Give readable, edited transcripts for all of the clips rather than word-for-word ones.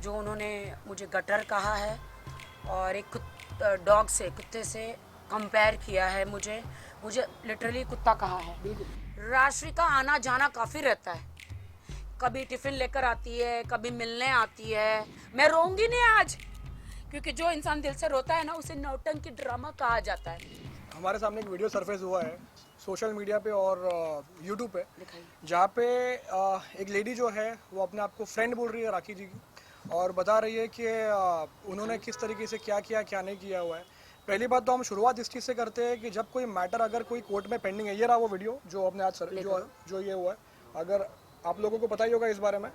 जो उन्होंने मुझे गटर कहा है और एक डॉग से कुत्ते से कंपेयर किया है, मुझे मुझे लिटरली कुत्ता कहा है। राशि का आना जाना काफ़ी रहता है, कभी टिफ़िन लेकर आती है, कभी मिलने आती है। मैं रोऊंगी नहीं आज, क्योंकि जो इंसान दिल से रोता है ना, उसे नौटंकी ड्रामा कहा जाता है। हमारे सामने एक वीडियो सरफेस हुआ है सोशल मीडिया पे और यूट्यूब पे, दिखाइए। जहाँ पे एक लेडी जो है वो अपने आप को फ्रेंड बोल रही है राखी जी की, और बता रही है कि उन्होंने किस तरीके से क्या किया क्या नहीं किया हुआ है। पहली बात तो हम शुरुआत इस चीज़ से करते हैं कि जब कोई मैटर अगर कोई कोर्ट में पेंडिंग है, ये रहा वो वीडियो जो अपने आज जो ये हुआ है, अगर आप लोगों को पता ही होगा इस बारे में,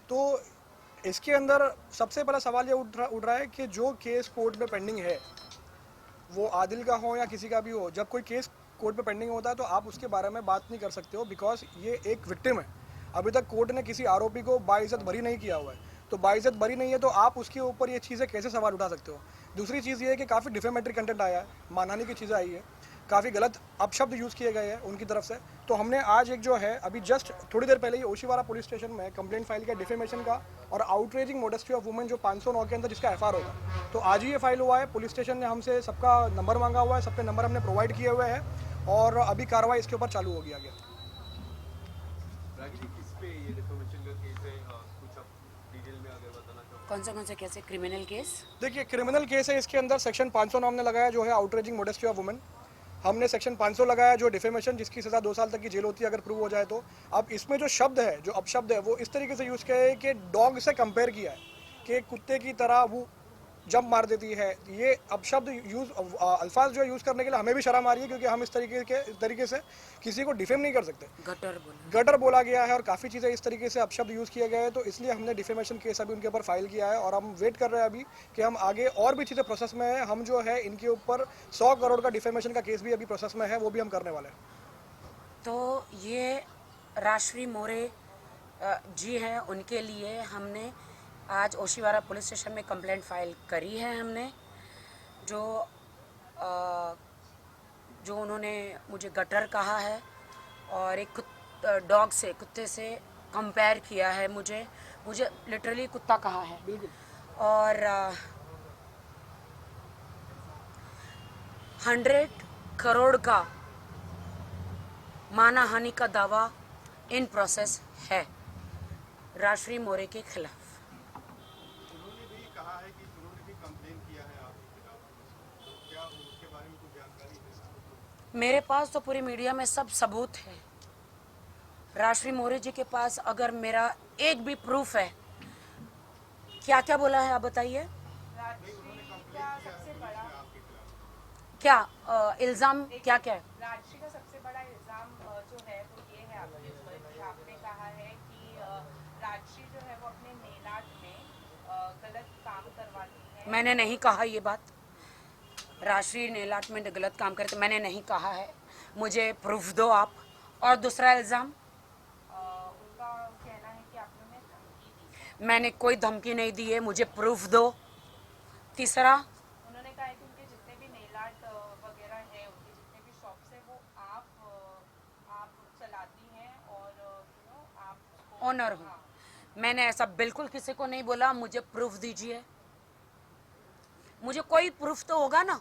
तो इसके अंदर सबसे पहला सवाल ये उठ रहा है कि जो केस कोर्ट में पेंडिंग है, वो आदिल का हो या किसी का भी हो, जब कोई केस कोर्ट पे पेंडिंग होता है तो आप उसके बारे में बात नहीं कर सकते हो, बिकॉज ये एक विक्टिम है। अभी तक कोर्ट ने किसी आरोपी को बाइज्जत बरी नहीं किया हुआ है, तो बाइज्जत बरी नहीं है तो आप उसके ऊपर ये चीज़ें कैसे सवाल उठा सकते हो। दूसरी चीज़ ये है कि काफ़ी डिफेमेटरी कंटेंट आया है, मानहानि की चीज़ें आई है, काफ़ी गलत अपशब्द यूज़ किए गए हैं उनकी तरफ से। तो हमने आज एक जो है अभी जस्ट थोड़ी देर पहले ही ओशीवारा पुलिस स्टेशन में कंप्लेंट फाइल किया डिफेमेशन का और आउटरेजिंग मोडेस्टी ऑफ वुमेन जो 509 के अंदर जिसका एफआईआर होगा। तो आज ही ये फाइल हुआ है, पुलिस स्टेशन ने हमसे सबका नंबर मांगा हुआ है, सबके नंबर हमने प्रोवाइड किए हुए हैं और अभी कार्रवाई इसके ऊपर चालू होगी आगे। कौन से कैसे क्रिमिनल केस? देखिए, क्रिमिनल केस है, इसके अंदर सेक्शन 500 हमने लगाया जो है आउटरेजिंग मोडेस्टी ऑफ वुमेन। हमने सेक्शन 500 लगाया जो डिफेमेशन, जिसकी सज़ा 2 साल तक की जेल होती है अगर प्रूव हो जाए तो। अब इसमें जो शब्द है, जो अपशब्द है, वो इस तरीके से यूज़ किया है कि डॉग से कंपेयर किया है कि कुत्ते की तरह वो जंप मार देती है। ये अपशब्द यूज़ अल्फाज जो यूज़ करने के लिए हमें भी शर्म आ रही है, क्योंकि हम इस तरीके से किसी को डिफेम नहीं कर सकते। गटर बोला गया है और काफ़ी चीज़ें इस तरीके से अपशब्द यूज़ किए गए हैं, तो इसलिए हमने डिफेमेशन केस अभी उनके ऊपर फाइल किया है और हम वेट कर रहे हैं अभी कि हम आगे और भी चीज़ें प्रोसेस में है। हम जो है इनके ऊपर 100 करोड़ का डिफेमेशन का केस भी अभी प्रोसेस में है, वो भी हम करने वाले हैं। तो ये राशि मोरे जी हैं, उनके लिए हमने आज ओशीवारा पुलिस स्टेशन में कंप्लेंट फाइल करी है हमने। जो जो उन्होंने मुझे गटर कहा है और एक डॉग से कुत्ते से कंपेयर किया है, मुझे मुझे लिटरली कुत्ता कहा है। बिल्कुल। और 100 करोड़ का मानहानि का दावा इन प्रोसेस है राशि मोरे के खिलाफ। उन्होंने भी कहा है कि उन्होंने भी कंप्लेन किया है आपके खिलाफ, तो क्या उसके बारे में कुछ जानकारी है? मेरे पास तो पूरी मीडिया में सब सबूत है। राशि मोरे जी के पास अगर मेरा एक भी प्रूफ है, क्या क्या बोला है आप बताइए। क्या इल्जाम क्या क्या है? राजश्री का सबसे बड़ा इल्जाम जो है वो ये है आपके ऊपर कि आपने कहा है कि राजश्री जो है वो अपने नेल आर्ट में गलत काम करवाती है। मैंने नहीं कहा ये बात। राशि नेल आर्ट में गलत काम करते मैंने नहीं कहा है, मुझे प्रूफ दो आप। और दूसरा इल्जाम, उनका कहना है कि आपने उन्हें धमकी दी। मैंने कोई धमकी नहीं दी है, मुझे प्रूफ दो। तीसरा, उन्होंने कहा है कि उनके जितने भी नेल आर्ट वगैरह है, उनके जितने भी शॉप्स है वो आप चलाती हैं और आप ऑनर हूँ। मैंने ऐसा बिल्कुल किसी को नहीं बोला। मुझे प्रूफ दीजिए, मुझे कोई प्रूफ तो होगा ना।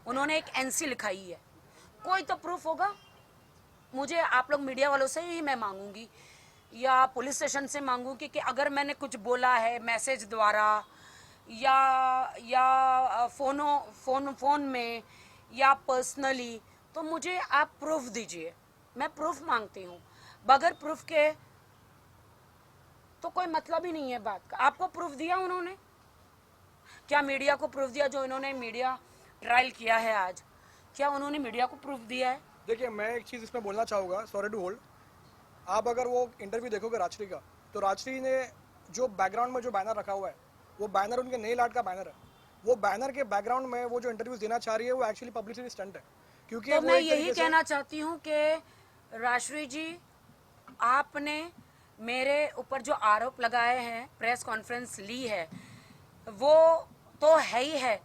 उन्होंने एक एनसी लिखाई है, कोई तो प्रूफ होगा। मुझे आप लोग मीडिया वालों से ही मैं मांगूंगी या पुलिस स्टेशन से मांगूंगी कि अगर मैंने कुछ बोला है मैसेज द्वारा या फोन में या पर्सनली, तो मुझे आप प्रूफ दीजिए। मैं प्रूफ मांगती हूँ। बगैर प्रूफ के तो कोई मतलब ही नहीं है बात का। आपको प्रूफ दिया उन्होंने? क्या मीडिया को प्रूफ दिया? जो इन्होंने मीडिया ट्रायल किया है आज, क्या उन्होंने मीडिया को प्रूफ दिया है? देखिए, मैं एक चीज़ इसमें बोलना चाहूँगा, सॉरी टू होल्ड। आप अगर वो इंटरव्यू देखोगे राजश्री का, तो राजश्री ने जो बैकग्राउंड में जो बैनर रखा हुआ है, वो बैनर उनके नेल आर्ट का बैनर है। वो बैनर के बैकग्राउंड में वो जो इंटरव्यूज देना चाह रही है वो एक्चुअली पब्लिसिटी स्टंट है, क्योंकि तो वो मैं एक यही तरीके से कहना चाहती हूँ कि राशि जी, आपने मेरे ऊपर जो आरोप लगाए हैं, प्रेस कॉन्फ्रेंस ली है, वो तो है ही है,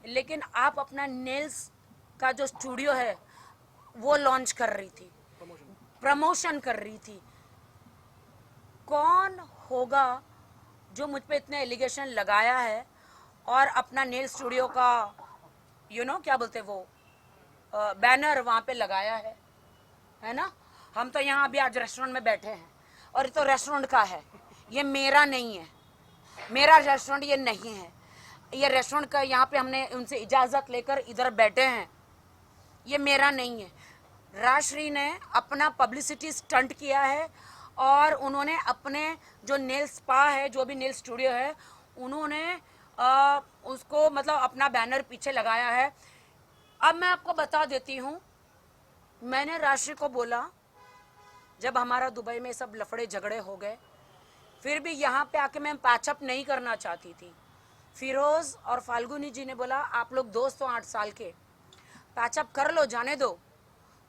लेकिन आप अपना नेल्स का जो स्टूडियो है वो लॉन्च कर रही थी, प्रमोशन कर रही थी। कौन होगा जो मुझ पे इतने एलिगेशन लगाया है और अपना नेल स्टूडियो का क्या बोलते वो बैनर वहाँ पे लगाया है ना। हम तो यहाँ अभी आज रेस्टोरेंट में बैठे हैं और ये तो रेस्टोरेंट का है, ये मेरा नहीं है, मेरा रेस्टोरेंट ये नहीं है। ये रेस्टोरेंट का, यहाँ पे हमने उनसे इजाज़त लेकर इधर बैठे हैं, ये मेरा नहीं है। राजश्री ने अपना पब्लिसिटी स्टंट किया है और उन्होंने अपने जो नेल स्पा है, जो भी नेल स्टूडियो है, उन्होंने उसको मतलब अपना बैनर पीछे लगाया है। अब मैं आपको बता देती हूँ, मैंने राजश्री को बोला, जब हमारा दुबई में सब लफड़े झगड़े हो गए, फिर भी यहाँ पे आके मैं पैचअप नहीं करना चाहती थी। फिरोज़ और फाल्गुनी जी ने बोला आप लोग दोस्त हो 8 साल के, पैचअप कर लो, जाने दो,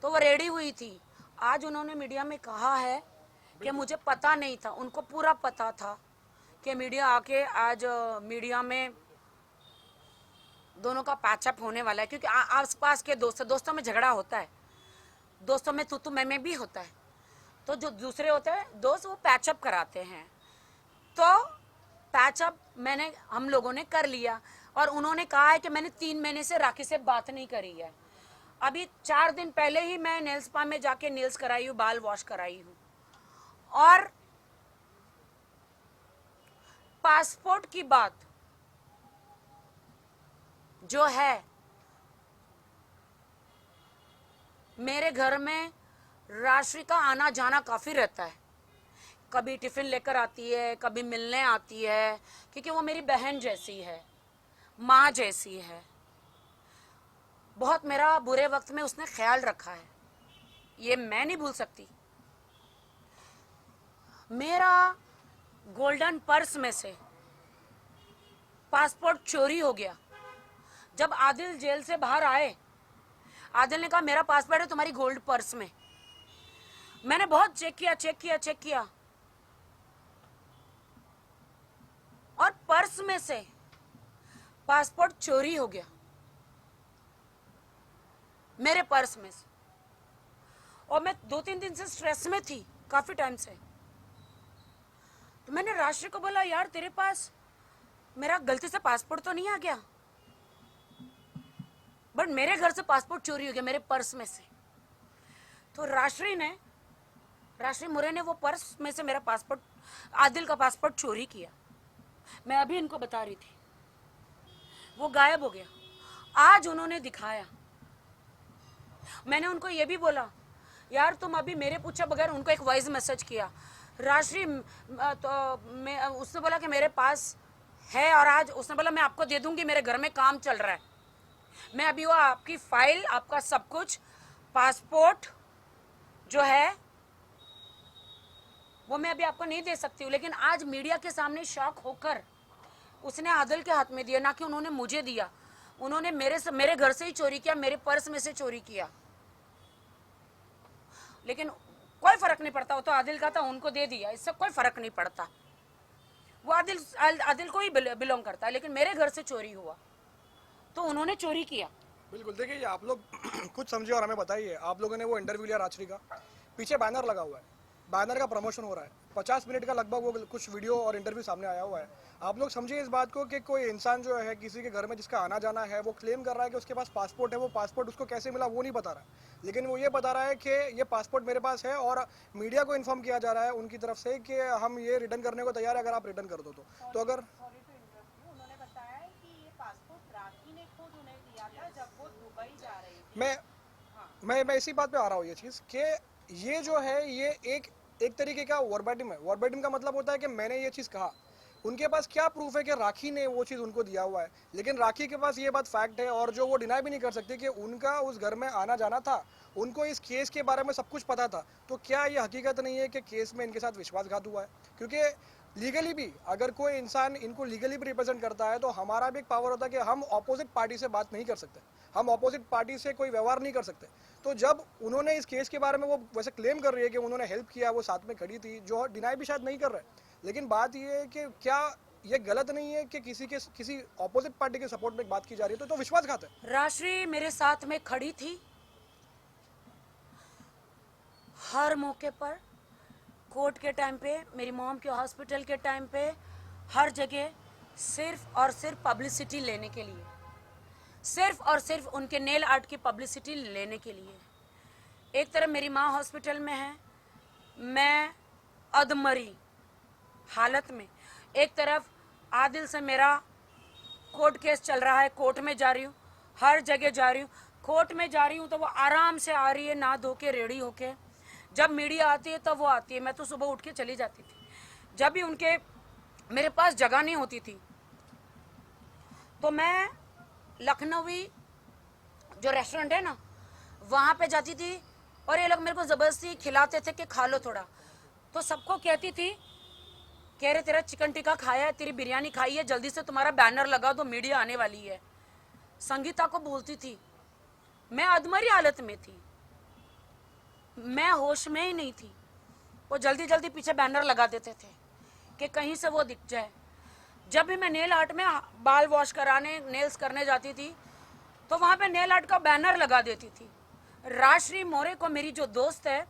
तो वो रेडी हुई थी। आज उन्होंने मीडिया में कहा है कि मुझे पता नहीं था, उनको पूरा पता था कि मीडिया आके आज मीडिया में दोनों का पैचअप होने वाला है, क्योंकि आसपास के दोस्तों में झगड़ा होता है, दोस्तों में तू मैं भी होता है, तो जो दूसरे होते हैं दोस्त वो पैचअप कराते हैं। तो पैचअप हम लोगों ने कर लिया और उन्होंने कहा है कि मैंने 3 महीने से राखी से बात नहीं करी है। अभी 4 दिन पहले ही मैं नेल स्पा में जाके नेल्स कराई हूँ, बाल वॉश कराई हूँ। और पासपोर्ट की बात जो है, मेरे घर में राजश्री का आना जाना काफ़ी रहता है। कभी टिफ़िन लेकर आती है, कभी मिलने आती है, क्योंकि वो मेरी बहन जैसी है, माँ जैसी है। बहुत मेरा बुरे वक्त में उसने ख्याल रखा है, ये मैं नहीं भूल सकती। मेरा गोल्डन पर्स में से पासपोर्ट चोरी हो गया। जब आदिल जेल से बाहर आए, आदिल ने कहा मेरा पासपोर्ट है तुम्हारी गोल्ड पर्स में। मैंने बहुत चेक किया और पर्स में से पासपोर्ट चोरी हो गया, मेरे पर्स में से। और मैं 2-3 दिन से स्ट्रेस में थी, काफी टाइम से। तो मैंने राजश्री को बोला यार तेरे पास मेरा गलती से पासपोर्ट तो नहीं आ गया, बट मेरे घर से पासपोर्ट चोरी हो गया मेरे पर्स में से। तो राजश्री मुरे ने वो पर्स में से मेरा पासपोर्ट, आदिल का पासपोर्ट चोरी किया। मैं अभी इनको बता रही थी, वो गायब हो गया। आज उन्होंने दिखाया। मैंने उनको ये भी बोला यार तुम अभी मेरे पूछे बगैर, उनको एक वॉइस मैसेज किया राजश्री, तो उसने बोला कि मेरे पास है, और आज उसने बोला मैं आपको दे दूंगी, मेरे घर में काम चल रहा है, मैं अभी वो आपकी फाइल, आपका सब कुछ, पासपोर्ट जो है वो मैं अभी आपको नहीं दे सकती हूँ। लेकिन आज मीडिया के सामने शॉक होकर उसने आदिल के हाथ में दिया, ना कि उन्होंने मुझे दिया। उन्होंने मेरे घर से ही चोरी किया, मेरे पर्स में से चोरी किया। लेकिन कोई फर्क नहीं पड़ता, वो तो आदिल का था, उनको दे दिया, इससे कोई फर्क नहीं पड़ता। वो आदिल को ही बिलोंग करता है, लेकिन मेरे घर से चोरी हुआ तो उन्होंने चोरी किया। बिल्कुल, देखिए आप लोग कुछ समझिए और हमें बताइए। आप लोगों ने वो इंटरव्यू लिया राजश्री का, पीछे बैनर लगा हुआ है, बैनर का प्रमोशन हो रहा है, 50 मिनट का लगभग वो कुछ वीडियो और इंटरव्यू सामने आया हुआ है। आप लोग समझिए इस बात को कि कोई इंसान जो है किसी के घर में जिसका आना जाना है, वो क्लेम कर रहा है कि उसके पास पासपोर्ट है, वो पासपोर्ट उसको कैसे मिला वो नहीं बता रहा है, लेकिन वो ये बता रहा है कि ये पासपोर्ट मेरे पास है, और मीडिया को इन्फॉर्म किया जा रहा है उनकी तरफ से कि हम ये रिटर्न करने को तैयार है अगर आप रिटर्न कर दो तो अगर उन्होंने बताया है कि ये पासपोर्ट राखी ने खुद उन्हें दिया था जब वो दुबई जा रही थी। मैं इसी बात पे आ रहा हूँ, ये चीज़ कि ये जो है ये एक तरीके का वर्बैटिम है। वर्बैटिम का मतलब होता है कि मैंने ये चीज़ कहा। उनके पास क्या प्रूफ है कि राखी ने वो चीज़ उनको दिया हुआ है, लेकिन राखी के पास ये बात फैक्ट है और जो वो डिनाई भी नहीं कर सकती कि उनका उस घर में आना जाना था, उनको इस केस के बारे में सब कुछ पता था। तो क्या ये हकीकत नहीं है कि केस में इनके साथ विश्वासघात हुआ है? क्योंकि लीगली भी अगर कोई इंसान इनको लीगली भी रिप्रेजेंट करता है तो हमारा भी एक पावर होता है कि हम ऑपोजिट पार्टी से बात नहीं कर सकते, हम ऑपोजिट पार्टी से कोई व्यवहार नहीं कर सकते। तो जब उन्होंने इस केस के बारे में, वो वैसे क्लेम कर रही है कि उन्होंने हेल्प किया, वो साथ में खड़ी थी, जो डिनाई भी शायद नहीं कर रहे, लेकिन बात ये है कि क्या ये गलत नहीं है कि किसी ऑपोजिट पार्टी के सपोर्ट में बात की जा रही है? तो विश्वासघात है। राजश्री मेरे साथ में खड़ी थी हर मौके पर, कोर्ट के टाइम पे, मेरी मॉम के हॉस्पिटल के टाइम पे, हर जगह सिर्फ और सिर्फ पब्लिसिटी लेने के लिए, सिर्फ और सिर्फ उनके नेल आर्ट की पब्लिसिटी लेने के लिए। एक तरफ मेरी माँ हॉस्पिटल में है, मैं अधमरी हालत में, एक तरफ आदिल से मेरा कोर्ट केस चल रहा है, कोर्ट में जा रही हूँ, हर जगह जा रही हूँ। कोर्ट में जा रही हूँ तो वो आराम से आ रही है, नहा धो के रेडी होके। जब मीडिया आती है तब वो आती है, मैं तो सुबह उठ के चली जाती थी। जब भी उनके मेरे पास जगह नहीं होती थी तो मैं लखनवी जो रेस्टोरेंट है ना वहाँ पे जाती थी, और ये लोग मेरे को ज़बरदस्ती खिलाते थे कि खा लो थोड़ा। तो सबको कहती थी, कह रहे तेरा चिकन टिक्का खाया है, तेरी बिरयानी खाई है, जल्दी से तुम्हारा बैनर लगा दो, मीडिया आने वाली है। संगीता को बोलती थी, मैं अधमरी हालत में थी, मैं होश में ही नहीं थी। वो जल्दी जल्दी पीछे बैनर लगा देते थे कि कहीं से वो दिख जाए। जब भी मैं नेल आर्ट में बाल वॉश कराने, नेल्स करने जाती थी तो वहाँ पे नेल आर्ट का बैनर लगा देती थी। राजश्री मोरे को, मेरी जो दोस्त है,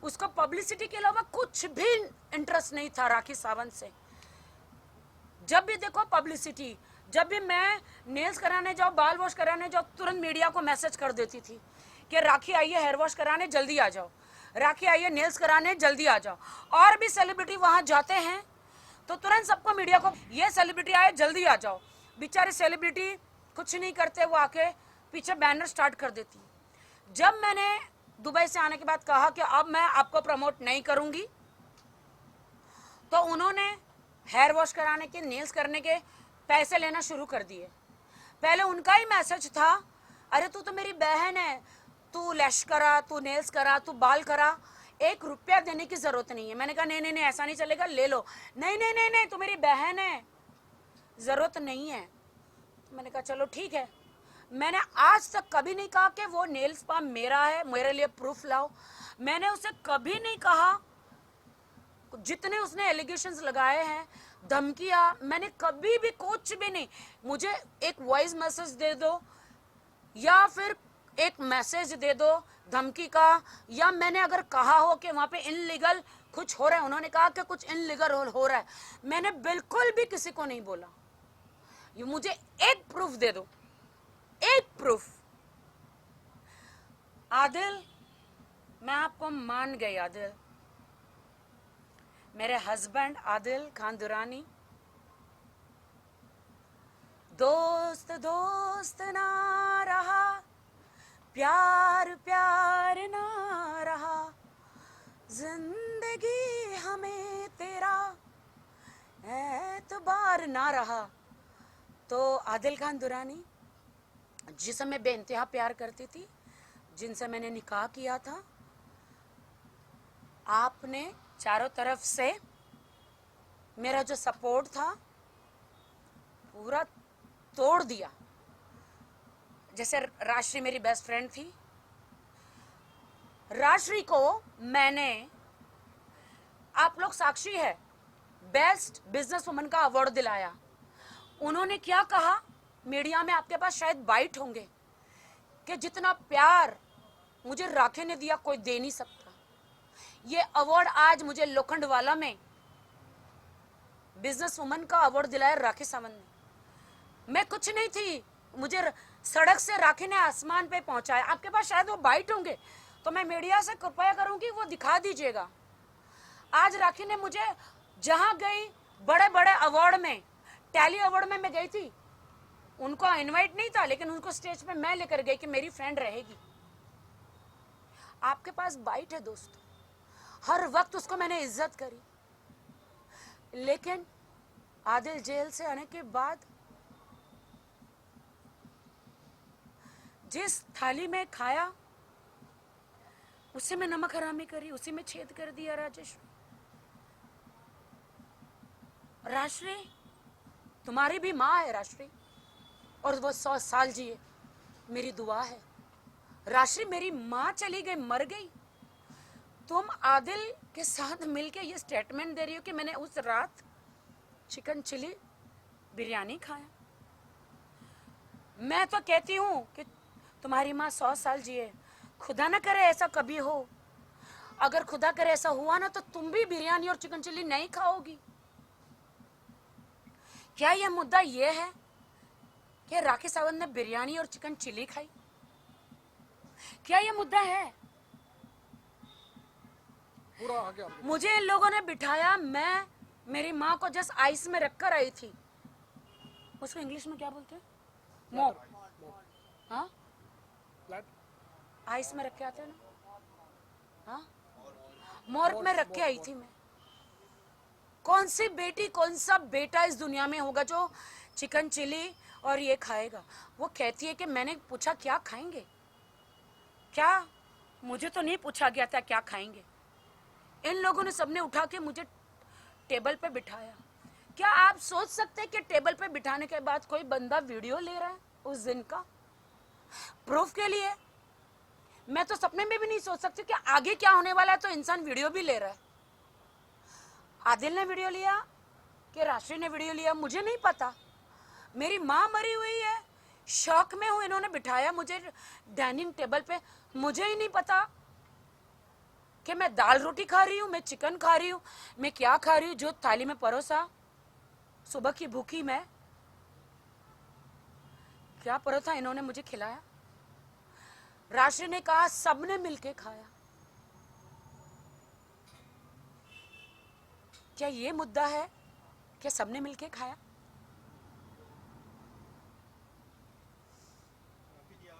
उसको पब्लिसिटी के अलावा कुछ भी इंटरेस्ट नहीं था राखी सावंत से। जब भी देखो पब्लिसिटी, जब भी मैं नेल्स कराने जाऊँ, बाल वॉश कराने जाऊँ, तुरंत मीडिया को मैसेज कर देती थी कि राखी आई है हेयर वॉश कराने, जल्दी आ जाओ, राखी आई है नेल्स कराने, जल्दी आ जाओ। और भी सेलिब्रिटी वहाँ जाते हैं तो तुरंत सबको मीडिया को, ये सेलिब्रिटी आए जल्दी आ जाओ। बेचारे सेलिब्रिटी कुछ नहीं करते, वो आके पीछे बैनर स्टार्ट कर देती। जब मैंने दुबई से आने के बाद कहा कि अब मैं आपको प्रमोट नहीं करूंगी, तो उन्होंने हेयर वॉश कराने के, नेल्स करने के पैसे लेना शुरू कर दिए। पहले उनका ही मैसेज था, अरे तू तो मेरी बहन है, तू लैश करा, तू नेल्स करा, तू बाल करा, 1 रुपया देने की जरूरत नहीं है। मैंने कहा नहीं नहीं नहीं, ऐसा नहीं चलेगा, ले लो। नहीं नहीं नहीं नहीं, तू मेरी बहन है, जरूरत नहीं है। मैंने कहा चलो ठीक है। मैंने आज तक कभी नहीं कहा कि वो नेल स्पा मेरा है, मेरे लिए प्रूफ लाओ। मैंने उसे कभी नहीं कहा, जितने उसने एलिगेशंस लगाए हैं, धमकियां, मैंने कभी भी कुछ भी नहीं। मुझे एक वॉइस मैसेज दे दो या फिर एक मैसेज दे दो धमकी का, या मैंने अगर कहा हो कि वहाँ पे इनलीगल कुछ हो रहा है, उन्होंने कहा कि कुछ इनलीगल हो रहा है, मैंने बिल्कुल भी किसी को नहीं बोला। ये मुझे एक प्रूफ दे दो, एक प्रूफ। आदिल, मैं आपको मान गई आदिल, मेरे हस्बैंड आदिल खान दुरानी, दोस्त दोस्त ना रहा, प्यार प्यार ना रहा, जिंदगी हमें तेरा एतबार ना रहा। तो आदिल खान दुरानी, जिसे मैं बेइंतहा प्यार करती थी, जिनसे मैंने निकाह किया था, आपने चारों तरफ से मेरा जो सपोर्ट था पूरा तोड़ दिया। जैसे राजश्री मेरी बेस्ट फ्रेंड थी, राजश्री को मैंने, आप लोग साक्षी है, बेस्ट बिजनेस वुमन का अवार्ड दिलाया। उन्होंने क्या कहा मीडिया में, आपके पास शायद बाइट होंगे, कि जितना प्यार मुझे राखी ने दिया कोई दे नहीं सकता। ये अवार्ड आज मुझे लोखंडवाला में बिजनेस वुमन का अवार्ड दिलाया राखी सावंत ने। मैं कुछ नहीं थी, मुझे सड़क से राखी ने आसमान पे पहुंचाया। आपके पास शायद वो बाइट होंगे, तो मैं मीडिया से कृपया करूंगी वो दिखा दीजिएगा। आज राखी ने मुझे, जहां गई बड़े बड़े अवार्ड में, टैली अवार्ड में मैं गई थी, उनको इनवाइट नहीं था, लेकिन उनको स्टेज पे मैं लेकर गई कि मेरी फ्रेंड रहेगी। आपके पास बाइट है दोस्तों, हर वक्त उसको मैंने इज्जत करी। लेकिन आदिल जेल से आने के बाद जिस थाली में खाया उसी में नमक हरामी करी, उसी में छेद कर दिया। राजश्री तुम्हारी भी माँ है राजश्री, और वो 100 साल जिए, मेरी दुआ है। राजश्री मेरी माँ चली गई, मर गई, तुम आदिल के साथ मिलके ये स्टेटमेंट दे रही हो कि मैंने उस रात चिकन चिली बिरयानी खाया। मैं तो कहती हूँ कि तुम्हारी माँ 100 साल जिए, खुदा ना करे ऐसा कभी हो। अगर खुदा करे ऐसा हुआ ना, तो तुम भी बिरयानी और चिकन चिली नहीं खाओगी। क्या यह मुद्दा ये है कि राखी सावंत ने बिरयानी और चिकन चिली खाई? क्या यह मुद्दा है? पूरा आगे आपके मुझे इन लोगों ने बिठाया, मैं मेरी माँ को जस्ट आइस में रखकर आई थी। उसको इंग्लिश में क्या बोलते हैं? मॉप। हाँ, फ्लैट आइस में रख के आते हैं ना। हाँ, मॉर्ग में रख के आई थी मैं। कौन सी बेटी, कौन सा बेटा इस दुनिया में होगा जो चिकन चिली और ये खाएगा? वो कहती है कि मैंने पूछा क्या खाएंगे, क्या? मुझे तो नहीं पूछा गया था क्या खाएंगे। इन लोगों ने सबने उठा के मुझे टेबल पे बिठाया। क्या आप सोच सकते हैं कि टेबल पे बिठाने के बाद कोई बंदा वीडियो ले रहा है उस दिन का प्रूफ के लिए? मैं तो सपने में भी नहीं सोच सकती कि आगे क्या होने वाला है, तो इंसान वीडियो भी ले रहा है। आदिल ने वीडियो लिया कि राशि ने वीडियो लिया, मुझे नहीं पता। मेरी माँ मरी हुई है, शौक में हूं, इन्होंने बिठाया मुझे डाइनिंग टेबल पे, मुझे ही नहीं पता कि मैं दाल रोटी खा रही हूँ, मैं चिकन खा रही हूँ, मैं क्या खा रही हूँ। जो थाली में परोसा, सुबह की भूखी मैं, क्या परोसा इन्होंने मुझे खिलाया। राशि ने कहा सबने मिलके खाया। क्या ये मुद्दा है कि सबने मिलके खाया?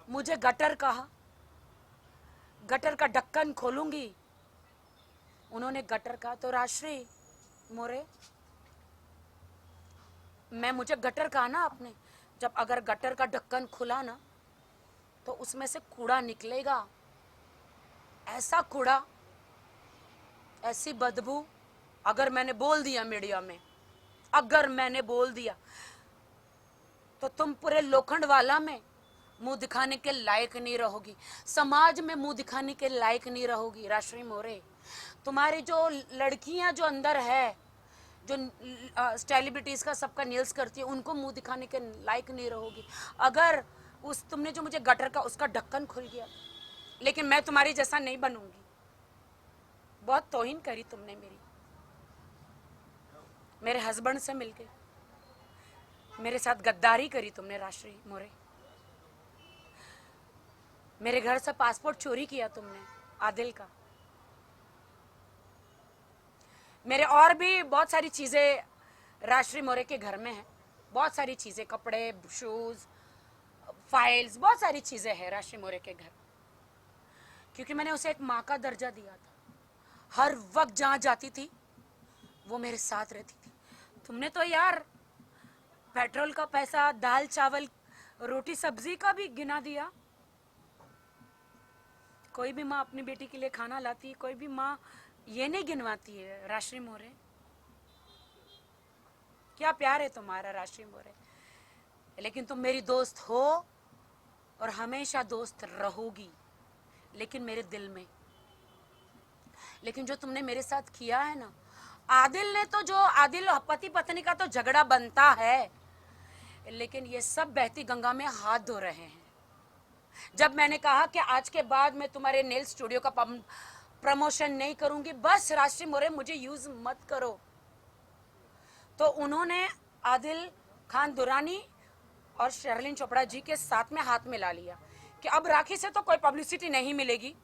मुझे गटर कहा, गटर का ढक्कन खोलूंगी। उन्होंने गटर कहा तो राश्री मोरे, मुझे गटर कहा ना आपने, जब अगर गटर का ढक्कन खुला ना तो उसमें से कूड़ा निकलेगा, ऐसा कूड़ा, ऐसी बदबू। अगर मैंने बोल दिया मीडिया में, अगर मैंने बोल दिया तो तुम पूरे लोखंड वाला में मुंह दिखाने के लायक नहीं रहोगी, समाज में मुंह दिखाने के लायक नहीं रहोगी। राश्री मोरे, तुम्हारी जो लड़कियां जो अंदर है, जो सेलिब्रिटीज का सबका नील्स करती है, उनको मुंह दिखाने के लायक नहीं रहोगी। अगर उस तुमने जो मुझे गटर का उसका ढक्कन खुल गया, लेकिन मैं तुम्हारी जैसा नहीं बनूंगी। बहुत तौहीन करी तुमने मेरी, मेरे हस्बैंड से मिलके मेरे साथ गद्दारी करी तुमने राश्री मोरे। मेरे घर से पासपोर्ट चोरी किया तुमने आदिल का। मेरे और भी बहुत सारी चीजें राश्री मोरे के घर में है, बहुत सारी चीजें, कपड़े, शूज, फाइल्स, बहुत सारी चीजें हैं राश्री मोरे के घर, क्योंकि मैंने उसे एक माँ का दर्जा दिया था। हर वक्त जहां जाती थी वो मेरे साथ रहती थी। तुमने तो यार पेट्रोल का पैसा, दाल चावल रोटी सब्जी का भी गिना दिया। कोई भी माँ अपनी बेटी के लिए खाना लाती है, कोई भी माँ ये नहीं गिनवाती है। राश्री मोरे, क्या प्यार है तुम्हारा राश्री मोरे। लेकिन तुम मेरी दोस्त हो और हमेशा दोस्त रहोगी, लेकिन मेरे दिल में। लेकिन जो तुमने मेरे साथ किया है ना, आदिल ने तो, जो आदिल पति पत्नी का तो झगड़ा बनता है, लेकिन ये सब बहती गंगा में हाथ धो रहे हैं। जब मैंने कहा कि आज के बाद मैं तुम्हारे नेल स्टूडियो का प्रमोशन नहीं करूंगी, बस राश्री मोरे मुझे यूज मत करो, तो उन्होंने आदिल खान दुरानी और शर्लिन चोपड़ा जी के साथ में हाथ मिला लिया कि अब राखी से तो कोई पब्लिसिटी नहीं मिलेगी,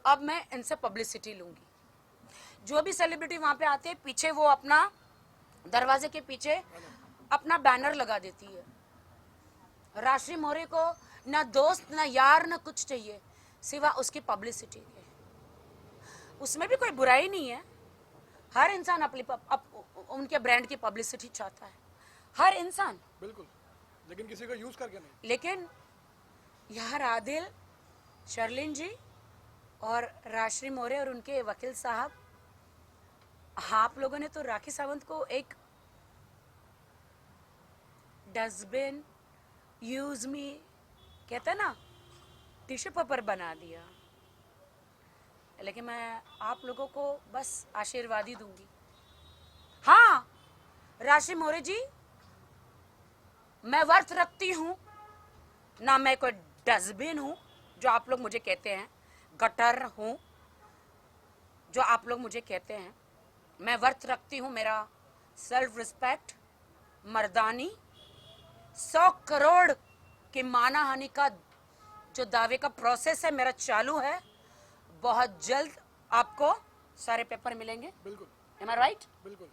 अब मैं इनसे पब्लिसिटी लूंगी। जो भी सेलिब्रिटी वहां पे आते हैं, पीछे वो अपना दरवाजे के पीछे अपना बैनर लगा देती है। राश्री मोरे को ना दोस्त, ना यार, ना कुछ चाहिए सिवा उसकी पब्लिसिटी के। उसमें भी कोई बुराई नहीं है, हर इंसान अपनी उनके ब्रांड की पब्लिसिटी चाहता है, हर इंसान, बिल्कुल, लेकिन किसी को यूज करके नहीं। लेकिन यार आदिल, शर्लिन जी और राश्री मोरे और उनके वकील साहब, आप लोगों ने तो राखी सावंत को एक डस्टबिन, यूज मी, कहते ना, टिश्यू पेपर बना दिया। लेकिन मैं आप लोगों को बस आशीर्वाद ही दूंगी। हाँ राशि मोरे जी, मैं वर्थ रखती हूं ना, मैं कोई डस्टबिन हूं जो आप लोग मुझे कहते हैं, गटर हूं जो आप लोग मुझे कहते हैं। मैं वर्थ रखती हूं मेरा सेल्फ रिस्पेक्ट, मर्दानी 100 करोड़ की मानहानि का जो दावे का प्रोसेस है मेरा चालू है। बहुत जल्द आपको सारे पेपर मिलेंगे। बिल्कुल Am I right? बिल्कुल।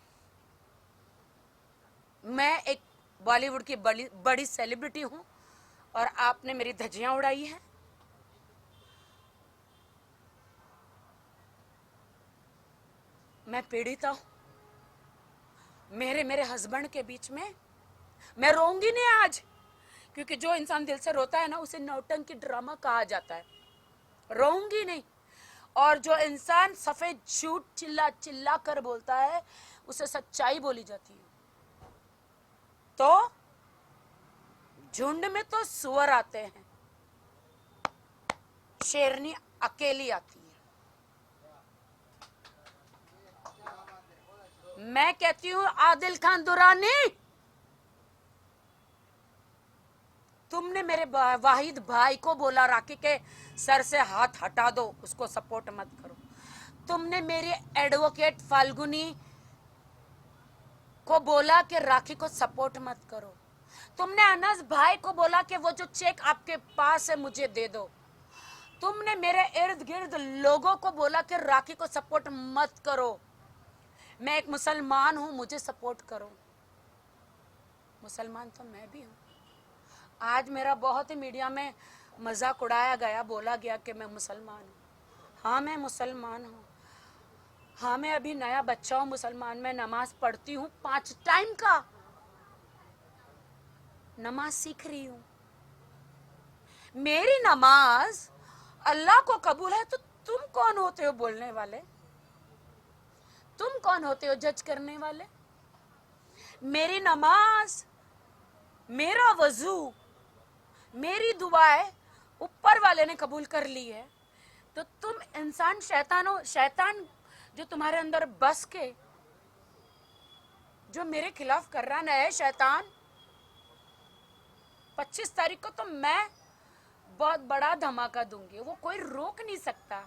मैं एक बॉलीवुड की बड़ी सेलिब्रिटी हूं और आपने मेरी धज्जियां उड़ाई हैं। मैं पीड़िता हूं। मेरे हस्बैंड के बीच में मैं रोऊंगी नहीं आज, क्योंकि जो इंसान दिल से रोता है ना उसे नौटंकी ड्रामा कहा जाता है। रोऊंगी नहीं। और जो इंसान सफेद झूठ चिल्ला चिल्ला कर बोलता है उसे सच्चाई बोली जाती है। तो झुंड में तो सुअर आते हैं, शेरनी अकेली आती है। मैं कहती हूं आदिल खान दुरानी, तुमने मेरे वाहिद भाई को बोला राखी के सर से हाथ हटा दो, उसको सपोर्ट मत करो। तुमने मेरी एडवोकेट फाल्गुनी को बोला कि राखी को सपोर्ट मत करो। तुमने अनस भाई को बोला कि वो जो चेक आपके पास है मुझे दे दो। तुमने मेरे इर्द गिर्द लोगों को बोला कि राखी को सपोर्ट मत करो। मैं एक मुसलमान हूं, मुझे सपोर्ट करो। मुसलमान तो मैं भी हूं। आज मेरा बहुत ही मीडिया में मजाक उड़ाया गया, बोला गया कि मैं मुसलमान हूं। हाँ मैं मुसलमान हूं। हाँ मैं अभी नया बच्चा हूं मुसलमान। मैं नमाज पढ़ती हूँ 5 टाइम का नमाज सीख रही हूं। मेरी नमाज अल्लाह को कबूल है तो तुम कौन होते हो बोलने वाले? तुम कौन होते हो जज करने वाले? मेरी नमाज, मेरा वजू, मेरी दुआएं ऊपर वाले ने कबूल कर ली है। तो तुम इंसान शैतान जो तुम्हारे अंदर बस के जो मेरे खिलाफ कर रहा है शैतान, 25 तारीख को तो मैं बहुत बड़ा धमाका दूंगी, वो कोई रोक नहीं सकता।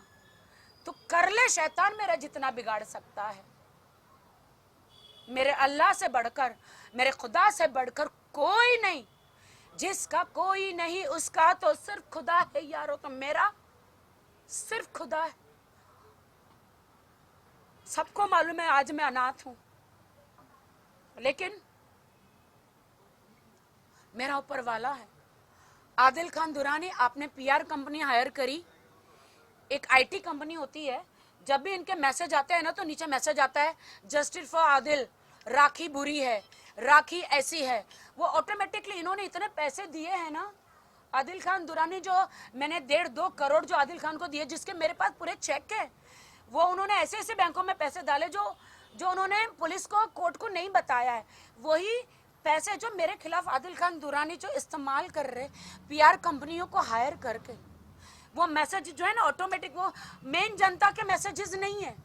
तो कर ले शैतान, मेरा जितना बिगाड़ सकता है। मेरे अल्लाह से बढ़कर, मेरे खुदा से बढ़कर कोई नहीं। जिसका कोई नहीं उसका तो सिर्फ खुदा है यारो। तो मेरा सिर्फ खुदा है। सबको मालूम है आज मैं अनाथ हूं, लेकिन मेरा ऊपर वाला है। आदिल खान दुरानी, आपने पीआर कंपनी हायर करी। एक आईटी कंपनी होती है, जब भी इनके मैसेज आते हैं ना तो नीचे मैसेज आता है जस्टिस फॉर आदिल, राखी बुरी है, राखी ऐसी है। वो ऑटोमेटिकली इन्होंने इतने पैसे दिए हैं ना आदिल खान दुरानी, जो मैंने 1.5-2 करोड़ जो आदिल खान को दिए, जिसके मेरे पास पूरे चेक है, वो उन्होंने ऐसे ऐसे बैंकों में पैसे डाले जो उन्होंने पुलिस को, कोर्ट को नहीं बताया है। वही पैसे जो मेरे खिलाफ आदिल खान दुरानी जो इस्तेमाल कर रहे पीआर कंपनियों को हायर करके, वो मैसेज जो है ना ऑटोमेटिक, वो मेन जनता के मैसेजेस नहीं है।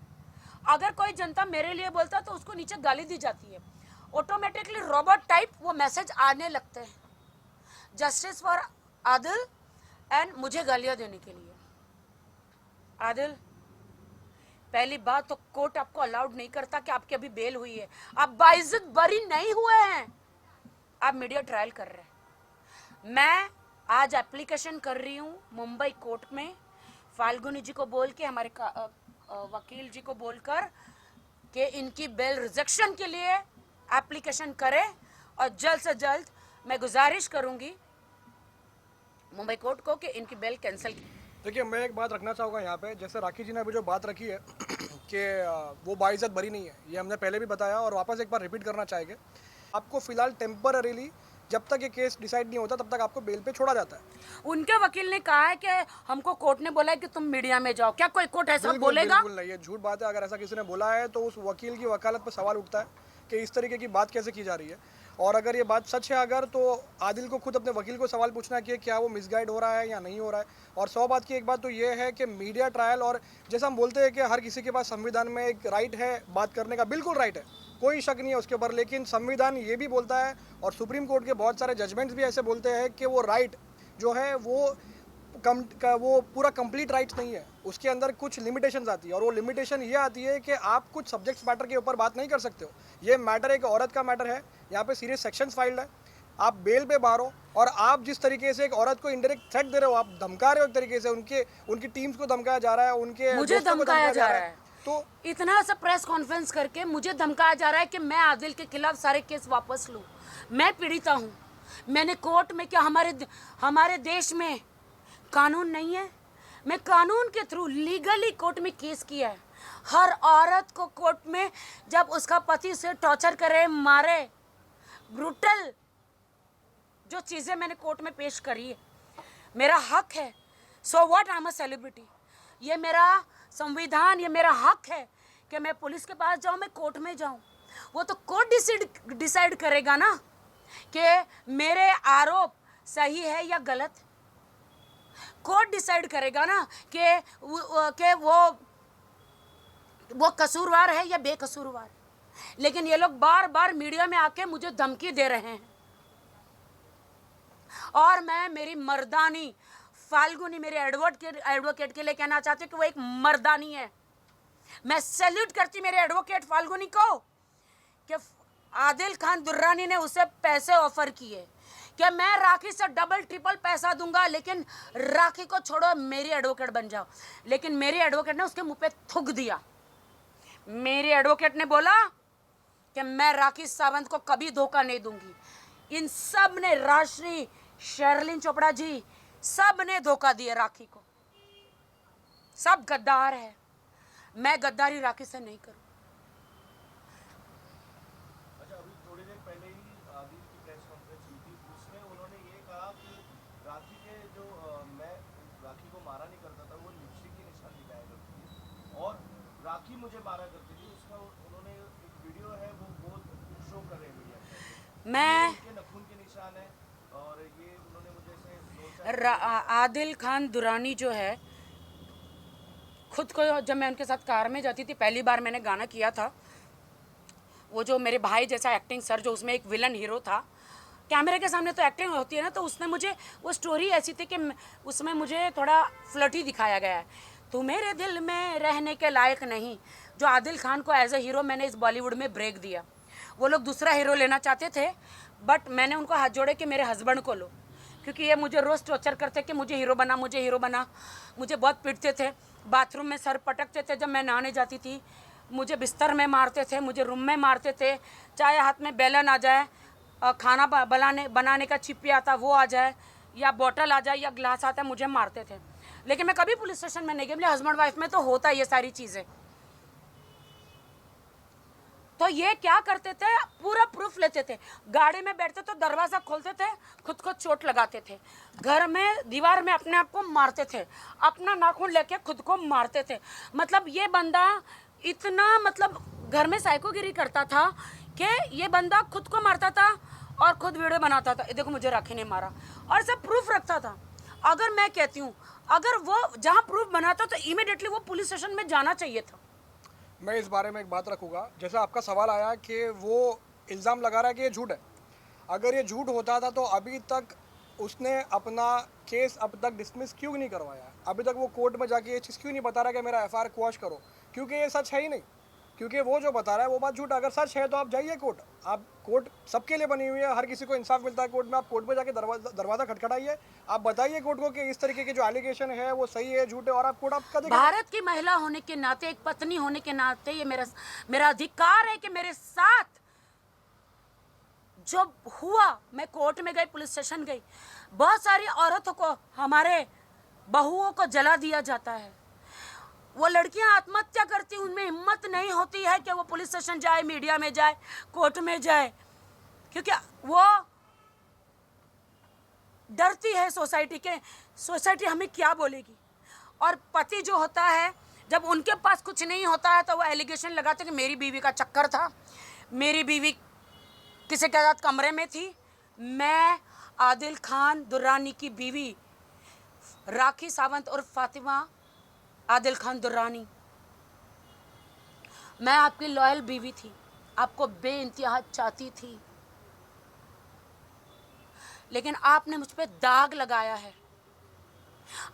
अगर कोई जनता मेरे लिए बोलता तो उसको नीचे गाली दी जाती है। ऑटोमेटिकली रोबोट टाइप वो मैसेज आने लगते हैं, जस्टिस फॉर आदिल एंड मुझे गालियां देने के लिए। आदिल, पहली बात तो कोर्ट आपको अलाउड नहीं करता कि आपकी अभी बेल हुई है, आप बाइज्जत बरी नहीं हुए हैं, आप मीडिया ट्रायल कर रहे हैं। मैं आज एप्लीकेशन कर रही हूँ मुंबई कोर्ट में, फाल्गुनी जी को बोल के, हमारे वकील जी को बोलकर कि इनकी बेल रिजेक्शन के लिए एप्लीकेशन करें। और जल्द से जल्द मैं गुजारिश करूंगी मुंबई कोर्ट को कि इनकी बेल कैंसिल की। देखिए, मैं एक बात रखना चाहूँगा यहाँ पे, जैसे राखी जी ने अभी जो बात रखी है कि वो बाइज्जत बरी नहीं है, ये हमने पहले भी बताया और वापस एक बार रिपीट करना चाहेंगे। आपको फिलहाल टेम्पररीली, जब तक ये केस डिसाइड नहीं होता तब तक आपको बेल पे छोड़ा जाता है। उनके वकील ने कहा है कि हमको कोर्ट ने बोला है कि तुम मीडिया में जाओ। क्या कोई कोर्ट ऐसा बोलेगा? बिल्कुल नहीं, ये झूठ बात है। अगर ऐसा किसी ने बोला है तो उस वकील की वकालत पर सवाल उठता है कि इस तरीके की बात कैसे की जा रही है। और अगर ये बात सच है अगर, तो आदिल को खुद अपने वकील को सवाल पूछना कि क्या वो मिसगाइड हो रहा है या नहीं हो रहा है। और 100 बात की एक बात तो ये है कि मीडिया ट्रायल, और जैसा हम बोलते हैं कि हर किसी के पास संविधान में एक राइट है बात करने का, बिल्कुल राइट है, कोई शक नहीं है उसके ऊपर। लेकिन संविधान ये भी बोलता है और सुप्रीम कोर्ट के बहुत सारे जजमेंट्स भी ऐसे बोलते हैं कि वो राइट जो है वो वो पूरा कंप्लीट राइट्स नहीं है, उसके अंदर कुछ लिमिटेशंस आती है, और वो लिमिटेशन ये आती है कि आप कुछ सब्जेक्ट्स मैटर के ऊपर बात नहीं कर सकते हो। ये मैटर एक औरत का मैटर है, यहाँ पे सीरियस सेक्शंस फाइल्ड है, आप बेल पे बाहर हो, और आप जिस तरीके से एक औरत को इनडायरेक्ट थ्रेट दे रहे हो, आप धमका रहे हो एक तरीके से, उनकी टीम्स को धमकाया जा रहा है, उनके मुझे दोस्तों को धमकाया जा रहा है। तो इतना सा प्रेस कॉन्फ्रेंस करके मुझे धमकाया जा रहा है कि मैं आदिल के खिलाफ सारे केस वापस लूं। मैं पीड़िता हूं। मैंने कोर्ट में, क्या हमारे देश में कानून नहीं है? मैं कानून के थ्रू लीगली कोर्ट में केस किया है। हर औरत को कोर्ट में जब उसका पति से टॉर्चर करे, मारे, ब्रूटल जो चीज़ें मैंने कोर्ट में पेश करी है, मेरा हक है। So what, I am a celebrity. ये मेरा संविधान, ये मेरा हक है कि मैं पुलिस के पास जाऊं, मैं कोर्ट में जाऊं। वो तो कोर्ट डिसाइड करेगा ना कि मेरे आरोप सही है या गलत। कोर्ट डिसाइड करेगा ना कि वो कसूरवार है या बेकसूरवार। लेकिन ये लोग बार बार मीडिया में आके मुझे धमकी दे रहे हैं, और मैं मेरी मर्दानी फाल्गुनी, मेरे एडवोकेट के लिए कहना चाहती हूँ कि वो एक मर्दानी है। मैं सैल्यूट करती मेरे एडवोकेट फाल्गुनी को कि आदिल खान दुर्रानी ने उसे पैसे ऑफर किए कि मैं राखी से डबल ट्रिपल पैसा दूंगा, लेकिन राखी को छोड़ो, मेरी एडवोकेट बन जाओ। लेकिन मेरी एडवोकेट ने उसके मुंह पे थूक दिया। मेरी एडवोकेट ने बोला कि मैं राखी सावंत को कभी धोखा नहीं दूंगी। इन सब ने, राजश्री, शर्लिन चोपड़ा जी, सब ने धोखा दिया राखी को। सब गद्दार है। मैं गद्दारी राखी से नहीं करूं। अच्छा, अभी थोड़ी देर पहले ही आदिल की प्रेस कॉन्फ्रेंस हुई थी, उसमें उन्होंने ये कहा कि राखी के मैं राखी को मारा नहीं करता था, वो लिपस्टिक की निशानी लगाया करती थी, और राखी मुझे मारा करती थी। उसका उन्होंने एक वीडियो है, वो शो कर रहे हैं मीडिया में, मैं उनके नखून के निशान है, और ये उन्होंने मुझे आदिल खान दुरानी जो है, खुद को, जब मैं उनके साथ कार में जाती थी, पहली बार मैंने गाना किया था, वो जो मेरे भाई जैसा एक्टिंग सर, जो उसमें एक विलन हीरो था, कैमरे के सामने तो एक्टिंग होती है ना, तो उसने मुझे, वो स्टोरी ऐसी थी कि उसमें मुझे थोड़ा फ्लर्टी दिखाया गया है। तू मेरे दिल में रहने के लायक नहीं, जो आदिल खान को एज ए हीरो मैंने इस बॉलीवुड में ब्रेक दिया। वो लोग दूसरा हीरो लेना चाहते थे, बट मैंने उनको हाथ जोड़े कि मेरे हस्बैंड को लो, क्योंकि ये मुझे रोज़ टॉर्चर करते कि मुझे हीरो बना, मुझे हीरो बना। मुझे बहुत पीटते थे, बाथरूम में सर पटकते थे जब मैं नहाने जाती थी, मुझे बिस्तर में मारते थे, मुझे रूम में मारते थे, चाहे हाथ में बेलन आ जाए, खाना बनाने का चिप्पी आता वो आ जाए, या बॉटल आ जाए, या ग्लास आता है, मुझे मारते थे। लेकिन मैं कभी पुलिस स्टेशन में नहीं गई। मेरे हस्बैंड वाइफ में तो होता है ये सारी चीज़ें। तो ये क्या करते थे, पूरा प्रूफ लेते थे। गाड़ी में बैठते तो दरवाज़ा खोलते थे, खुद को चोट लगाते थे। घर में दीवार में अपने आप को मारते थे, अपना नाखून लेके खुद को मारते थे। मतलब ये बंदा इतना, मतलब घर में साइकोगिरी करता था कि ये बंदा खुद को मारता था और खुद वीडियो बनाता था, देखो मुझे राखी ने मारा, और सब प्रूफ रखता था। अगर मैं कहती हूँ, अगर वो जहाँ प्रूफ बनाता तो इमीडिएटली वो पुलिस स्टेशन में जाना चाहिए था। मैं इस बारे में एक बात रखूँगा। जैसा आपका सवाल आया कि वो इल्ज़ाम लगा रहा है कि ये झूठ है। अगर ये झूठ होता था तो अभी तक उसने अपना केस अब तक डिसमिस क्यों नहीं करवाया? अभी तक वो कोर्ट में जाके ये चीज़ क्यों नहीं बता रहा कि मेरा एफआईआर क्वॉश करो? क्योंकि ये सच है ही नहीं। क्योंकि वो जो बता रहा है वो बात झूठ। अगर सच है तो आप जाइए कोर्ट। आप कोर्ट सबके लिए बनी हुई है, हर किसी को इंसाफ मिलता है कोर्ट में। आप कोर्ट में जाके दरवाज़ा खटखटाइए, आप बताइए कोर्ट को कि इस तरीके के जो एलिगेशन है वो सही है, झूठ है, और आप कोर्ट आपका देखेगा। भारत की महिला होने के नाते, एक पत्नी होने के नाते, ये मेरा अधिकार है कि मेरे साथ जो हुआ, मैं कोर्ट में गई, पुलिस स्टेशन गई। बहुत सारी औरतों को, हमारे बहुओं को जला दिया जाता है। वो लड़कियां आत्महत्या करती, उनमें हिम्मत नहीं होती है कि वो पुलिस स्टेशन जाए, मीडिया में जाए, कोर्ट में जाए, क्योंकि वो डरती है सोसाइटी के, सोसाइटी हमें क्या बोलेगी। और पति जो होता है, जब उनके पास कुछ नहीं होता है तो वो एलिगेशन लगाते कि मेरी बीवी का चक्कर था, मेरी बीवी किसी के साथ कमरे में थी। मैं आदिल खान दुर्रानी की बीवी राखी सावंत और फातिमा आदिल खान दुर्रानी, मैं आपकी लॉयल बीवी थी, आपको बेइंतहा चाहती थी, लेकिन आपने मुझ पे दाग लगाया है।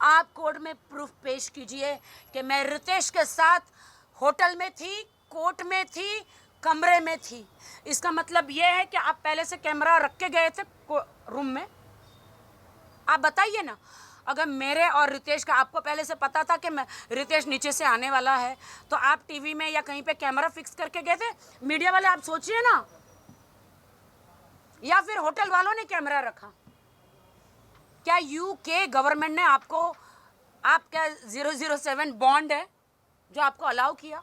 आप कोर्ट में प्रूफ पेश कीजिए कि मैं रितेश के साथ होटल में थी, कोर्ट में थी, कमरे में थी। इसका मतलब यह है कि आप पहले से कैमरा रख के गए थे रूम में। आप बताइए ना, अगर मेरे और रितेश का आपको पहले से पता था कि मैं रितेश नीचे से आने वाला है, तो आप टीवी में या कहीं पे कैमरा फिक्स करके गए थे? मीडिया वाले आप सोचिए ना, या फिर होटल वालों ने कैमरा रखा? क्या यूके गवर्नमेंट ने आपको, आपका 007 बॉन्ड है जो आपको अलाउ किया?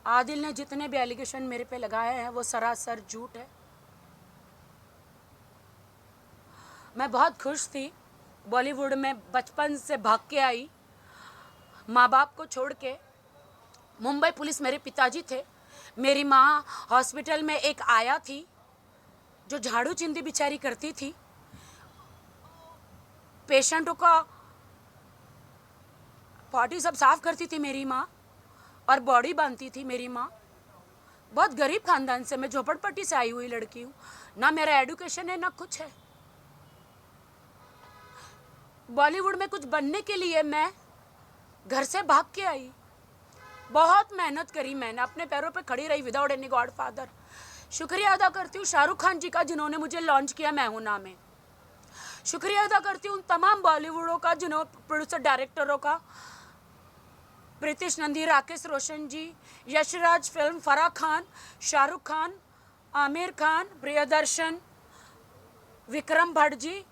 आदिल ने जितने भी एलिगेशन मेरे पे लगाए हैं वो सरासर झूठ है। मैं बहुत खुश थी, बॉलीवुड में बचपन से भाग के आई, माँ बाप को छोड़ के। मुंबई पुलिस मेरे पिताजी थे, मेरी माँ हॉस्पिटल में एक आया थी जो झाड़ू चिंदी बेचारी करती थी, पेशेंटों का पॉटी सब साफ करती थी मेरी माँ, और बॉडी बांधती थी मेरी माँ। बहुत गरीब खानदान से, मैं झोपड़पट्टी से आई हुई लड़की हूँ, ना मेरा एडुकेशन है ना कुछ है। बॉलीवुड में कुछ बनने के लिए मैं घर से भाग के आई, बहुत मेहनत करी मैंने, अपने पैरों पे खड़ी रही विदाउट एनी गॉडफादर। शुक्रिया अदा करती हूँ शाहरुख खान जी का जिन्होंने मुझे लॉन्च किया मैं हूं ना में। शुक्रिया अदा करती हूँ तमाम बॉलीवुडों का, जिन्होंने प्रोड्यूसर डायरेक्टरों का, प्रीतिश नंदी, राकेश रोशन जी, यशराज फिल्म, फराह खान, शाहरुख खान, आमिर खान, प्रियदर्शन, विक्रम भट्ट जी,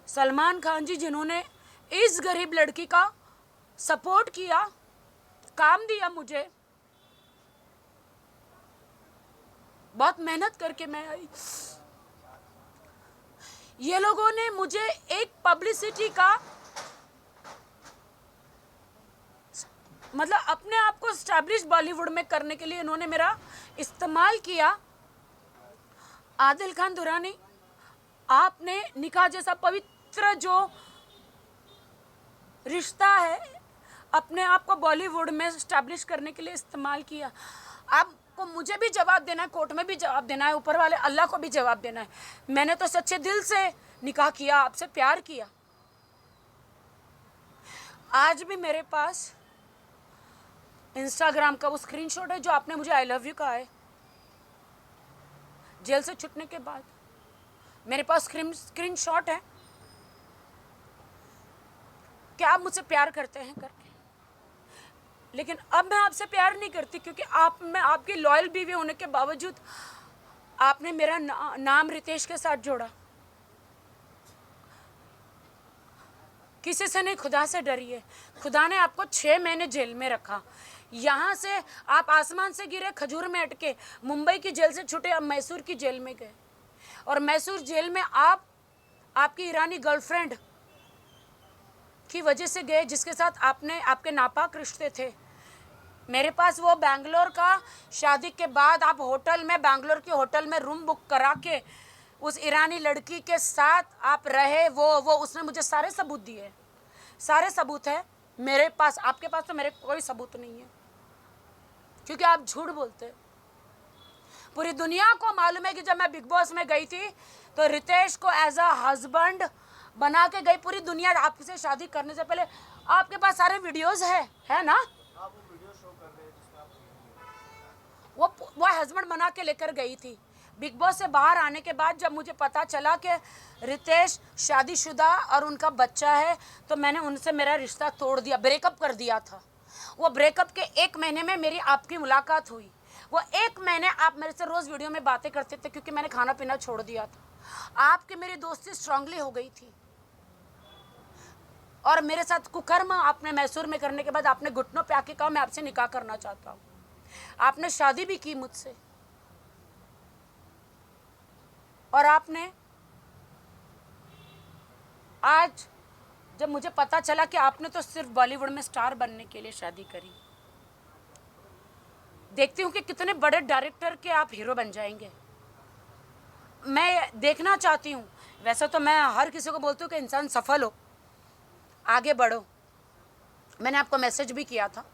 सलमान खान जी, जिन्होंने इस गरीब लड़की का सपोर्ट किया, काम दिया मुझे। बहुत मेहनत करके मैं आई। ये लोगों ने मुझे एक पब्लिसिटी का, मतलब अपने आप को स्टैब्लिश बॉलीवुड में करने के लिए इन्होंने मेरा इस्तेमाल किया। आदिल खान दुरानी, आपने निकाह जैसा पवित्र जो रिश्ता है अपने आप को बॉलीवुड में स्टैब्लिश करने के लिए इस्तेमाल किया। आपको मुझे भी जवाब देना है, कोर्ट में भी जवाब देना है, ऊपर वाले अल्लाह को भी जवाब देना है। मैंने तो सच्चे दिल से निकाह किया, आपसे प्यार किया। आज भी मेरे पास इंस्टाग्राम का वो स्क्रीनशॉट है जो आपने मुझे आई लव यू कहा है जेल से छूटने के बाद। मेरे पास स्क्रीनशॉट है कि आप मुझसे प्यार करते हैं करके, लेकिन अब मैं आपसे प्यार नहीं करती, क्योंकि मैं आपकी लॉयल बीवी होने के बावजूद आपने मेरा नाम रितेश के साथ जोड़ा। किसी से नहीं, खुदा से डरिए। खुदा ने आपको 6 महीने जेल में रखा। यहाँ से आप आसमान से गिरे, खजूर में अटके, मुंबई की जेल से छूटे, अब मैसूर की जेल में गए, और मैसूर जेल में आप आपकी ईरानी गर्लफ्रेंड की वजह से गए, जिसके साथ आपके नापाक रिश्ते थे। मेरे पास वो बैंगलोर का, शादी के बाद आप होटल में, बैंगलोर के होटल में रूम बुक करा के उस ईरानी लड़की के साथ आप रहे, वो उसने मुझे सारे सबूत दिए, सारे सबूत है मेरे पास। आपके पास तो मेरे कोई सबूत नहीं है, क्योंकि आप झूठ बोलते। पूरी दुनिया को मालूम है कि जब मैं बिग बॉस में गई थी तो रितेश को एज अ हस्बैंड बना के गई। पूरी दुनिया आपसे शादी करने से पहले, आपके पास सारे वीडियोस है ना? आप वो वीडियो शो कर रहे हैं जिसमें आप वो हस्बैंड बना के लेकर गई थी। बिग बॉस से बाहर आने के बाद जब मुझे पता चला कि रितेश शादीशुदा और उनका बच्चा है, तो मैंने उनसे मेरा रिश्ता तोड़ दिया, ब्रेकअप कर दिया था। वो ब्रेकअप के 1 महीने में मेरी आपकी मुलाकात हुई। वो 1 महीने आप मेरे से रोज़ वीडियो में बातें करते थे, क्योंकि मैंने खाना पीना छोड़ दिया था। आपकी मेरी दोस्ती स्ट्रांगली हो गई थी, और मेरे साथ कुकर्म आपने मैसूर में करने के बाद आपने घुटनों पे आके कहा मैं आपसे निकाह करना चाहता हूँ। आपने शादी भी की मुझसे, और आपने आज जब मुझे पता चला कि आपने तो सिर्फ बॉलीवुड में स्टार बनने के लिए शादी करी, देखती हूँ कि कितने बड़े डायरेक्टर के आप हीरो बन जाएंगे। मैं देखना चाहती हूँ। वैसे तो मैं हर किसी को बोलती हूँ कि इंसान सफल हो, आगे बढ़ो। मैंने आपको मैसेज भी किया था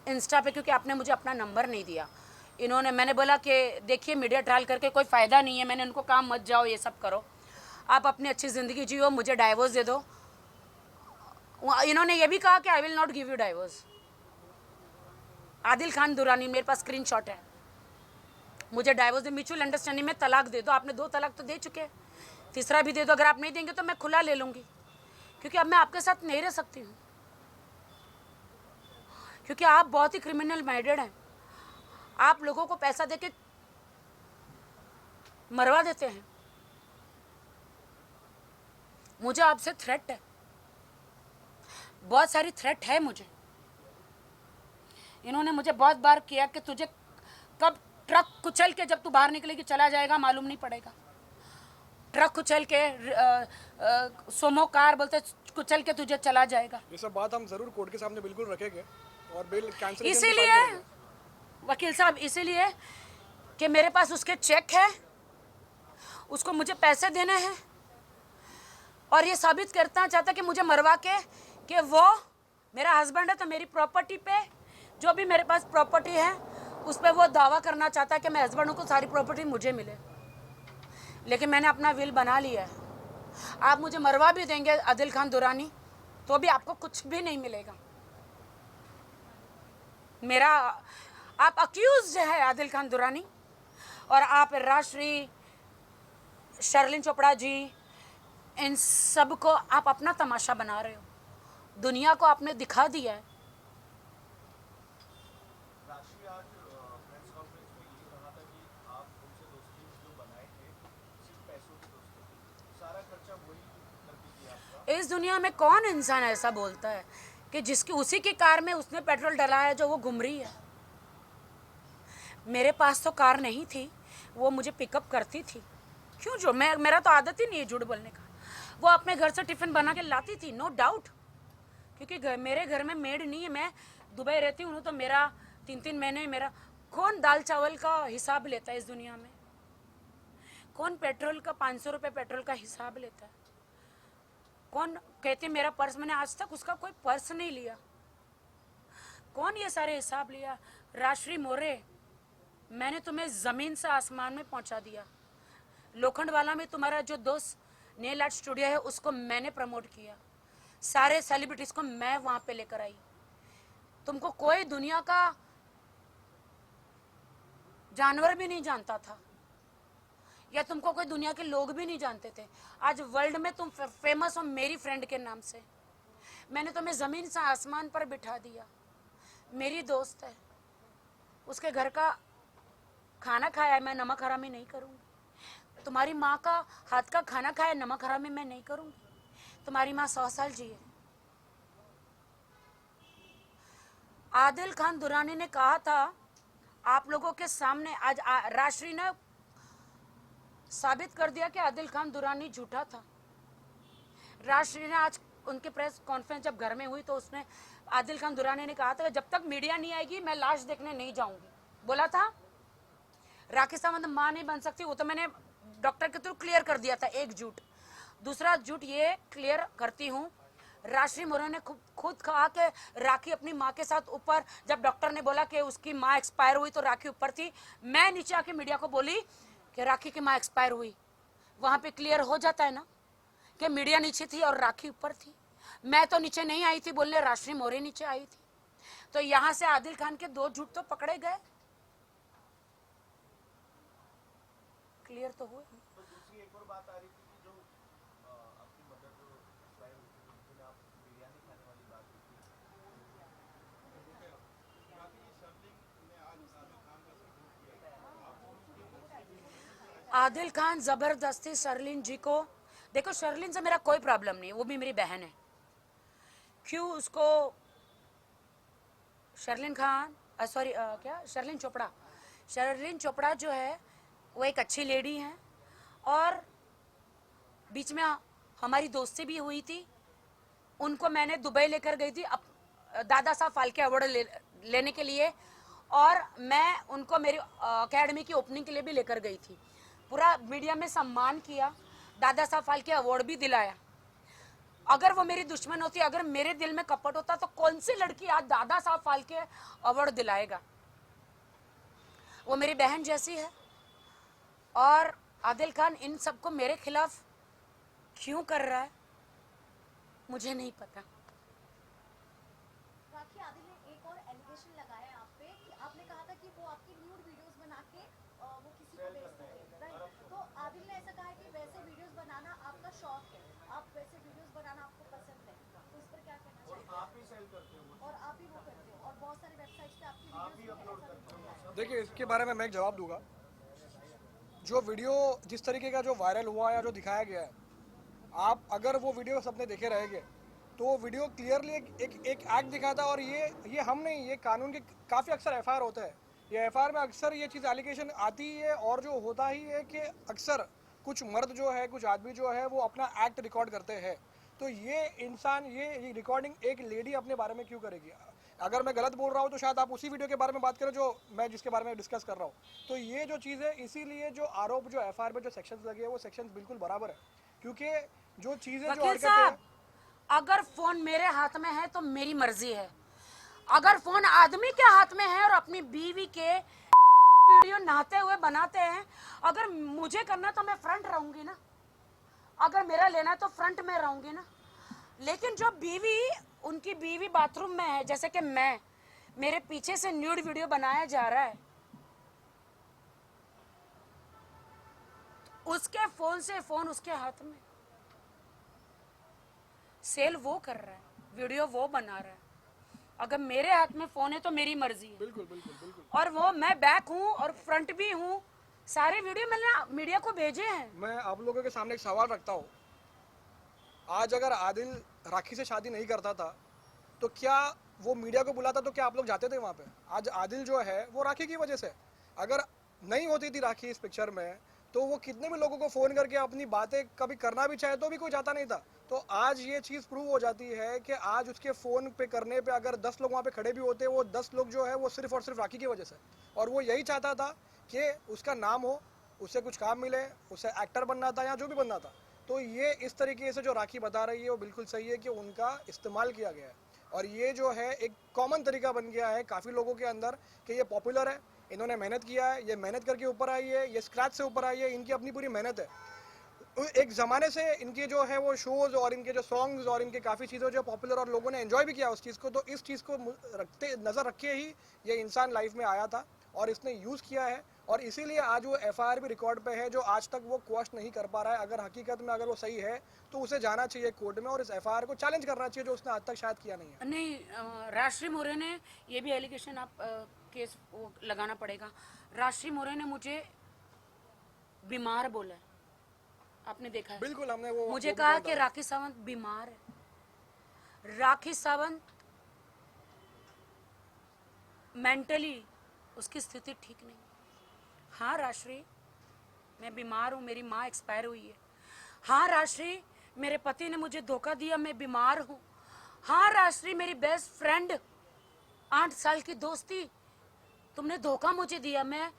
इंस्टा पे, क्योंकि आपने मुझे अपना नंबर नहीं दिया। मैंने बोला कि देखिए मीडिया ट्रायल करके कोई फ़ायदा नहीं है, मैंने उनको कहा मत जाओ, ये सब करो। आप अपनी अच्छी ज़िंदगी जियो, मुझे डाइवोर्स दे दो। इन्होंने ये भी कहा कि I will not give you divorce. Adil Khan Durrani, मेरे पास स्क्रीनशॉट है, मुझे डाइवोर्स दे, म्यूचुअल अंडरस्टैंडिंग में तलाक दे दो। आपने 2 तलाक तो दे चुके हैं, तीसरा भी दे दो। अगर आप नहीं देंगे तो मैं खुला ले लूँगी, क्योंकि अब मैं आपके साथ नहीं रह सकती हूँ, क्योंकि आप बहुत ही क्रिमिनल माइंडेड हैं। आप लोगों को पैसा देके मरवा देते हैं। मुझे आपसे थ्रेट है, बहुत सारी थ्रेट है मुझे। इन्होंने मुझे बहुत बार किया कि तुझे कब ट्रक कुचल के जब तू बाहर निकलेगी चला जाएगा मालूम नहीं पड़ेगा। ट्रक कुचल के सोमो कार बोलते कुचल के तुझे चला जाएगा। ये सब बात हम जरूर कोर्ट के सामने बिल्कुल रखेंगे और बिल कैंसिल इसीलिए वकील साहब, इसीलिए कि मेरे पास उसके चेक है, उसको मुझे पैसे देने हैं, और ये साबित करना चाहता कि मुझे मरवा के कि वो मेरा हस्बैंड है, तो मेरी प्रॉपर्टी पे जो भी मेरे पास प्रॉपर्टी है उस पर वो दावा करना चाहता है कि मैं हस्बैंड को सारी प्रॉपर्टी मुझे मिले। लेकिन मैंने अपना विल बना लिया है। आप मुझे मरवा भी देंगे आदिल खान दुरानी तो भी आपको कुछ भी नहीं मिलेगा। मेरा आप अक्यूज है आदिल खान दुरानी, और आप राजश्री, शर्लिन चोपड़ा जी, इन सब को आप अपना तमाशा बना रहे हो। दुनिया को आपने दिखा दिया है। राशि आज प्रेस कॉन्फ्रेंस में ये कहा था कि आप उनसे दोस्ती जो बनाए थे सिर्फ पैसों की दोस्ती थी, सारा खर्चा वही करती थी आपका। इस दुनिया में कौन इंसान ऐसा बोलता है कि जिसकी उसी की कार में उसने पेट्रोल डला है जो वो घूम रही है। मेरे पास तो कार नहीं थी, वो मुझे पिकअप करती थी। क्यों? जो मेरा तो आदत ही नहीं है झूठ बोलने का। वो अपने घर से टिफ़िन बना के लाती थी, नो डाउट, क्योंकि मेरे घर में मेड नहीं है। मैं दुबई रहती हूँ तो मेरा 3-3 महीने मेरा कौन दाल चावल का हिसाब लेता है इस दुनिया में? कौन पेट्रोल का 500 रुपये पेट्रोल का हिसाब लेता है? कौन कहते मेरा पर्स, मैंने आज तक उसका कोई पर्स नहीं लिया। कौन ये सारे हिसाब लिया? राजश्री मोरे, मैंने तुम्हें ज़मीन से आसमान में पहुंचा दिया। लोखंडवाला में तुम्हारा जो दोस्त नेल आर्ट स्टूडियो है उसको मैंने प्रमोट किया। सारे सेलिब्रिटीज़ को मैं वहाँ पे लेकर आई। तुमको कोई दुनिया का जानवर भी नहीं जानता था, या तुमको कोई दुनिया के लोग भी नहीं जानते थे। आज वर्ल्ड में तुम फेमस हो मेरी फ्रेंड के नाम से। मैंने तुम्हें ज़मीन से आसमान पर बिठा दिया। मेरी दोस्त है, उसके घर का खाना खाया है, मैं नमक हरामी नहीं करूँगी। तुम्हारी माँ का हाथ का खाना खाया, नमक हरामी मैं नहीं करूँगी। तुम्हारी माँ 100 साल जिए। आदिल खान दुरानी ने कहा था आप लोगों के सामने, आज राजश्री ने साबित कर दिया कि आदिल खान दुरानी झूठा था। राजश्री ने आज उनके प्रेस कॉन्फ्रेंस जब घर में हुई तो उसने आदिल खान दुरानी ने कहा था जब तक मीडिया नहीं आएगी मैं लाश देखने नहीं जाऊंगी। बोला था राखी सावंत मां नहीं बन सकती, वो तो मैंने डॉक्टर के थ्रू क्लियर कर दिया था। एक झूठ। दूसरा झूठ ये क्लियर करती हूँ, राजश्री मोरे ने खुद कहा कि राखी अपनी माँ के साथ ऊपर, जब डॉक्टर ने बोला कि उसकी माँ एक्सपायर हुई तो राखी ऊपर थी, मैं नीचे आके मीडिया को बोली कि राखी की माँ एक्सपायर हुई। वहाँ पे क्लियर हो जाता है ना कि मीडिया नीचे थी और राखी ऊपर थी। मैं तो नीचे नहीं आई थी बोलने, राजश्री मोरे नीचे आई थी। तो यहाँ से आदिल खान के 2 झूठ तो पकड़े गए, क्लियर तो हुए। तो दूसरी एक और बात आ रही थी कि जो आपकी मदर जो एक्सपायर हुई थी उस दिन आप बिरयानी खाने वाली बात हुई थी। आदिल खान जबरदस्ती शर्लिन जी को, देखो शर्लिन से मेरा कोई प्रॉब्लम नहीं है, वो भी मेरी बहन है। क्यों उसको शर्लिन खान सॉरी क्या शर्लिन चोपड़ा, शर्लिन चोपड़ा जो है वो एक अच्छी लेडी हैं, और बीच में हमारी दोस्ती भी हुई थी। उनको मैंने दुबई लेकर गई थी दादा साहब फाल्के अवार्ड लेने के लिए, और मैं उनको मेरी अकेडमी की ओपनिंग के लिए भी लेकर गई थी। पूरा मीडिया में सम्मान किया, दादा साहब फाल्के अवार्ड भी दिलाया। अगर वो मेरी दुश्मन होती, अगर मेरे दिल में कपट होता तो कौन सी लड़की आज दादा साहब फाल्के अवार्ड दिलाएगा? वो मेरी बहन जैसी है। और आदिल खान इन सबको मेरे खिलाफ क्यों कर रहा है मुझे नहीं पता। राखी आदिल ने एक और एलिगेशन लगाया है आप पे कि आपने कहा था कि वो आपकी न्यूड वीडियोस बना के वो किसी को भेजते हैं, राइट? तो आदिल ने ऐसा कहा है कि वैसे वीडियोस बनाना आपका शौक है, आप वैसे वीडियोस बनाना आपको पसंद है, तो इस पर क्या कहना चाहिए? आप ही सेल करते हो और आप ही वो करते हो और बहुत सारी वेबसाइट्स पे आपकी आप ही वीडियोस अपलोड करते हो देखिए, इसके बारे में मैं एक जवाब दूंगा। जो वीडियो जिस तरीके का जो वायरल हुआ या जो दिखाया गया है, आप अगर वो वीडियो सबने देखे रहेंगे तो वो वीडियो क्लियरली एक एक्ट दिखाता। और ये हम नहीं, ये कानून के काफ़ी अक्सर एफआईआर होता है। ये एफआईआर में अक्सर ये चीज़ एलिगेशन आती है और जो होता ही है कि अक्सर कुछ मर्द जो है, कुछ आदमी जो है, वो अपना एक्ट रिकॉर्ड करते हैं। तो ये इंसान ये रिकॉर्डिंग एक लेडी अपने बारे में क्यों करेगी? अगर मैं गलत बोल रहा हूँ तो शायद आप उसी वीडियो के बारे में बात करें जो मैं जिसके बारे में डिस्कस कर रहा हूँ। तो ये जो चीज़ है, इसीलिए जो आरोप जो एफआईआर में जो सेक्शंस लगे हैं वो सेक्शंस बिल्कुल बराबर है, क्योंकि जो चीज़ें जो वकील साहब, हरकतें, अगर फोन मेरे हाथ में है तो मेरी मर्जी है। अगर फोन आदमी के हाथ में है और अपनी बीवी के वीडियो नहाते हुए बनाते हैं, अगर मुझे करना तो मैं फ्रंट रहूंगी ना। अगर मेरा लेना है तो फ्रंट में रहूंगी ना। लेकिन जो बीवी, उनकी बीवी बाथरूम में है, जैसे कि मेरे पीछे से न्यूड वीडियो बनाया जा रहा है, उसके फोन से फोन उसके हाथ में, सेल वो कर रहा है, वीडियो वो बना रहा है। अगर मेरे हाथ में फोन है तो मेरी मर्जी है। बिल्कुल बिल्कुल बिल्कुल। और वो मैं बैक हूँ और फ्रंट भी हूँ। सारे वीडियो मैंने मीडिया को भेजे हैं। मैं आप लोगों के सामने एक सवाल रखता हूँ। आज अगर आदिल राखी से शादी नहीं करता था तो क्या वो मीडिया को बुलाता, तो क्या आप लोग जाते थे वहाँ पे? आज आदिल जो है वो राखी की वजह से, अगर नहीं होती थी राखी इस पिक्चर में तो वो कितने भी लोगों को फ़ोन करके अपनी बातें कभी करना भी चाहे तो भी कोई जाता नहीं था। तो आज ये चीज़ प्रूव हो जाती है कि आज उसके फ़ोन पे करने पे अगर 10 लोग वहाँ पे खड़े भी होते, वो 10 लोग जो है वो सिर्फ और सिर्फ राखी की वजह से। और वो यही चाहता था कि उसका नाम हो, उसे कुछ काम मिले, उसे एक्टर बनना था या जो भी बनना था। तो ये इस तरीके से जो राखी बता रही है वो बिल्कुल सही है कि उनका इस्तेमाल किया गया है। और ये जो है एक कॉमन तरीका बन गया है काफ़ी लोगों के अंदर कि ये पॉपुलर है, इन्होंने मेहनत किया है, ये मेहनत करके ऊपर आई है, ये स्क्रैच से ऊपर आई है, इनकी अपनी पूरी मेहनत है। एक ज़माने से इनके जो है वो शोज़ और इनके जो सॉन्ग्स और इनके काफ़ी चीज़ें जो पॉपुलर और लोगों ने एंजॉय भी किया उस चीज़ को। तो इस चीज़ को नज़र रखे ही ये इंसान लाइफ में आया था और इसने यूज़ किया है। और इसीलिए आज वो एफआईआर भी रिकॉर्ड पे है जो आज तक वो क्वेश्चन नहीं कर पा रहा है। अगर हकीकत में अगर वो सही है तो उसे जाना चाहिए कोर्ट में और इस एफआईआर को चैलेंज करना चाहिए जो उसने आज तक शायद किया नहीं है। नहीं, राष्ट्रीय मोरे ने ये भी एलिगेशन आप केस वो लगाना पड़ेगा। राष्ट्रीय मोरे ने मुझे बीमार बोला है, आपने देखा है? बिल्कुल, हमने वो मुझे वो भी कहा पॉइंट कि आया। राखी सावंत बीमार है। राखी सावंत मेंटली उसकी स्थिति ठीक नहीं। हाँ राष्ट्रीय, मैं बीमार हूँ, मेरी माँ एक्सपायर हुई है। हाँ राष्ट्रीय, मेरे पति ने मुझे धोखा दिया, मैं बीमार हूँ। हाँ राष्ट्रीय, मेरी बेस्ट फ्रेंड 8 साल की दोस्ती, तुमने धोखा मुझे दिया, मैं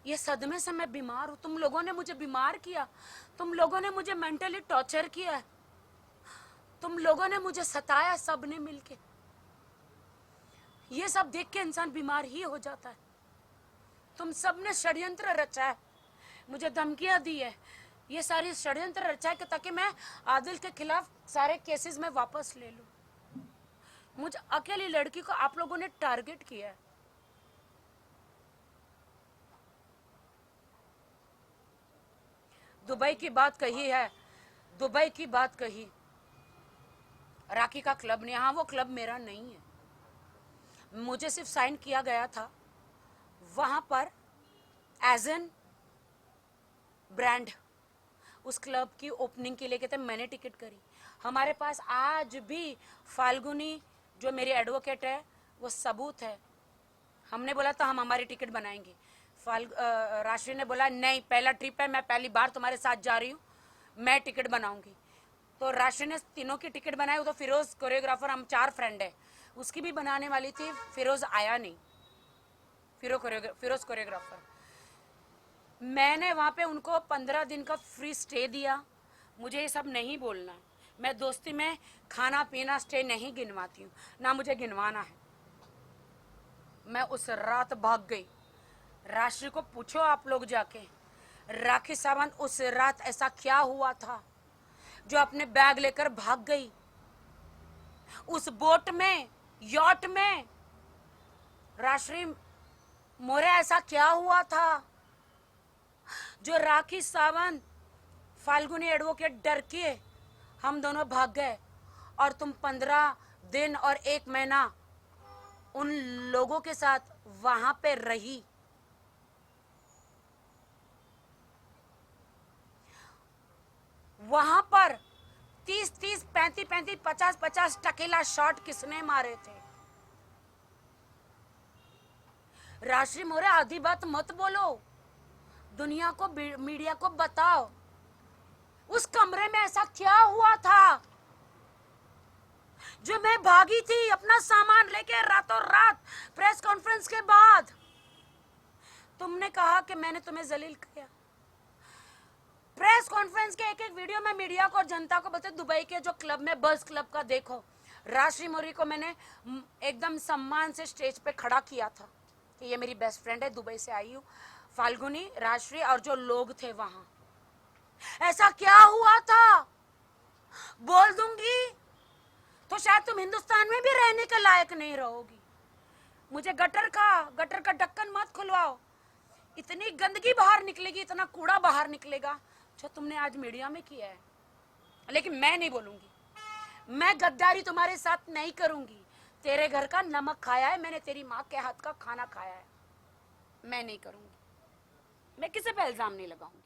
ये सदमे से मैं बीमार हूँ। तुम लोगों ने मुझे बीमार किया, तुम लोगों ने मुझे मेंटली टॉर्चर किया है, तुम लोगों ने मुझे सताया, सब ने मिलके। ये सब देख के इंसान बीमार ही हो जाता है। तुम सब ने षड्यंत्र रचा है, मुझे धमकियां दी है, ये सारी षड्यंत्र रचा है कि ताकि मैं आदिल के खिलाफ सारे केसेस में वापस ले लूं। मुझे अकेली लड़की को आप लोगों ने टारगेट किया है। दुबई की बात कही है, दुबई की बात कही, राखी का क्लब नहीं। हाँ, वो क्लब मेरा नहीं है, मुझे सिर्फ साइन किया गया था वहां पर एज एन ब्रांड। उस क्लब की ओपनिंग के लिए कहते मैंने टिकट करी। हमारे पास आज भी फाल्गुनी जो मेरी एडवोकेट है वो सबूत है। हमने बोला तो हम हमारी टिकट बनाएंगे। राष्ट्रीय ने बोला नहीं, पहला ट्रिप है, मैं पहली बार तुम्हारे साथ जा रही हूँ, मैं टिकट बनाऊंगी। तो राष्ट्रीय ने तीनों की टिकट बनाई। वो तो फिरोज कोरियोग्राफर, हम 4 फ्रेंड है, उसकी भी बनाने वाली थी, फिरोज आया नहीं, फिरोज कोरियोग्राफर। मैंने वहाँ पे उनको 15 दिन का फ्री स्टे दिया। मुझे ये सब नहीं बोलना है, मैं दोस्ती में खाना पीना स्टे नहीं गिनवाती हूँ, ना मुझे गिनवाना है। मैं उस रात भाग गई। राष्ट्रीय को पूछो आप लोग जाके, राखी सावंत उस रात ऐसा क्या हुआ था। जो अपने बैग लेकर भाग गई उस बोट में, यॉट में। राजश्री मोरे, ऐसा क्या हुआ था जो राखी सावंत, फाल्गुनी एडवोकेट डर के हम दोनों भाग गए और तुम 15 दिन और 1 महीना उन लोगों के साथ वहां पे रही? वहां पर 30-30, 35-35, 50-50 टकीला शॉट किसने मारे थे? राजश्री मोरे, आधी बात मत बोलो, दुनिया को, मीडिया को बताओ उस कमरे में ऐसा क्या हुआ था जो मैं भागी थी अपना सामान लेके रातों रात प्रेस कॉन्फ्रेंस के बाद। तुमने कहा कि मैंने तुम्हें जलील किया। प्रेस कॉन्फ्रेंस के एक एक वीडियो में मीडिया को और जनता को बता, दुबई के जो क्लब में, बस क्लब का देखो, राजश्री मोरे को मैंने एकदम सम्मान से स्टेज पे खड़ा किया था कि ये मेरी बेस्ट फ्रेंड है, दुबई से आई हूँ, फाल्गुनी, राजश्री और जो लोग थे वहां। ऐसा क्या हुआ था? बोल दूंगी तो शायद तुम हिंदुस्तान में भी रहने के लायक नहीं रहोगी। मुझे गटर का ढक्कन मत खुलवाओ, इतनी गंदगी बाहर निकलेगी, इतना कूड़ा बाहर निकलेगा जो तुमने आज मीडिया में किया है। लेकिन मैं नहीं बोलूंगी, मैं गद्दारी तुम्हारे साथ नहीं करूंगी। तेरे घर का नमक खाया है मैंने, तेरी माँ के हाथ का खाना खाया है, मैं नहीं करूंगी। मैं किसी पे इल्जाम नहीं लगाऊंगी।